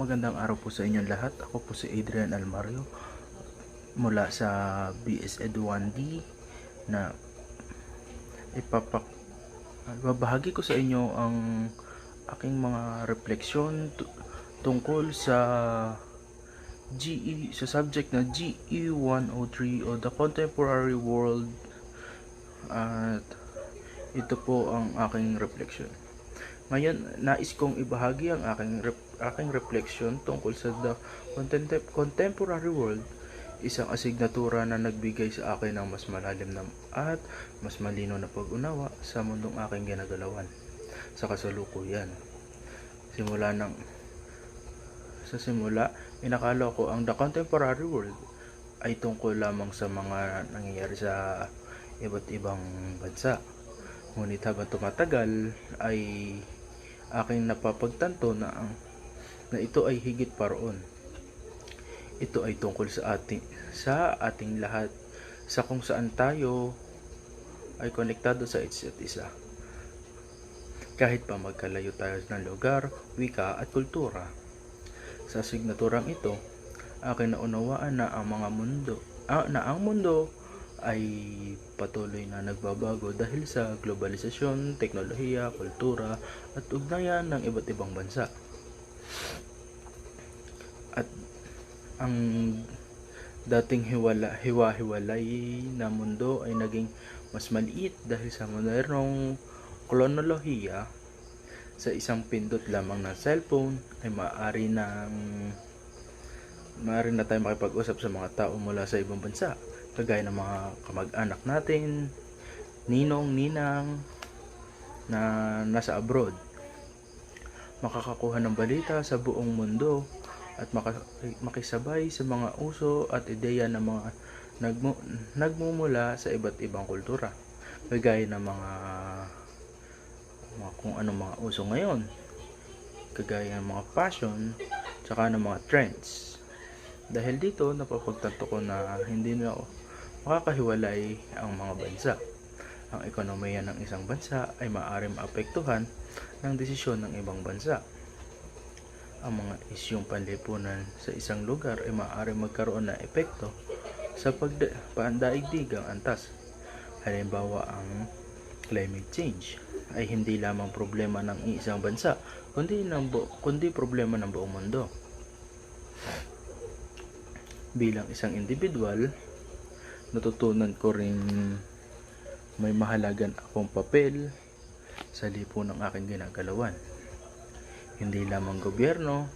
Magandang araw po sa inyong lahat. Ako po si Adrian Almario mula sa BS Ed 1D na babahagi ko sa inyo ang aking mga refleksyon tungkol sa sa subject na GE 103 o the Contemporary World, at ito po ang aking refleksyon. Ngayon, nais kong ibahagi ang aking refleksyon tungkol sa The Contemporary World, isang asignatura na nagbigay sa akin ng mas malalim na at mas malinaw na pag-unawa sa mundong aking ginagalawan sa kasalukuyan. Sa simula, inakala ko ang The Contemporary World ay tungkol lamang sa mga nangyayari sa iba't ibang bansa. Ngunit habang tumatagal ay aking napapagtanto na ito ay higit pa roon. Ito ay tungkol sa ating lahat, sa kung saan tayo ay konektado sa isa't isa. Kahit pa magkalayo tayo ng lugar, wika at kultura. Sa asignaturang ito, aking naunawaan na ang mundo ay patuloy na nagbabago dahil sa globalisasyon, teknolohiya, kultura at ugnayan ng iba't ibang bansa. At ang dating hiwa-hiwalay na mundo ay naging mas maliit dahil sa modernong kronolohiya. Sa isang pindot lamang ng cellphone ay maaari na tayo makipag-usap sa mga tao mula sa ibang bansa, kagaya ng mga kamag-anak natin, ninong, ninang na nasa abroad. Makakakuha ng balita sa buong mundo at makisabay sa mga uso at ideya ng mga nagmumula sa iba't ibang kultura, kagaya ng mga kung anong mga uso ngayon, kagaya ng mga fashion tsaka ng mga trends. Dahil dito, napapagtanto ko na hindi na makakahiwalay ang mga bansa. Ang ekonomiya ng isang bansa ay maaaring maapektuhan ng desisyon ng ibang bansa. Ang mga isyong panlipunan sa isang lugar ay maaaring magkaroon ng epekto sa pandaigdigang antas. Halimbawa, ang climate change ay hindi lamang problema ng isang bansa, kundi problema ng buong mundo. Bilang isang individual, natutunan ko rin may mahalagan akong papel sa lipunang aking ginagalawan. Hindi lamang gobyerno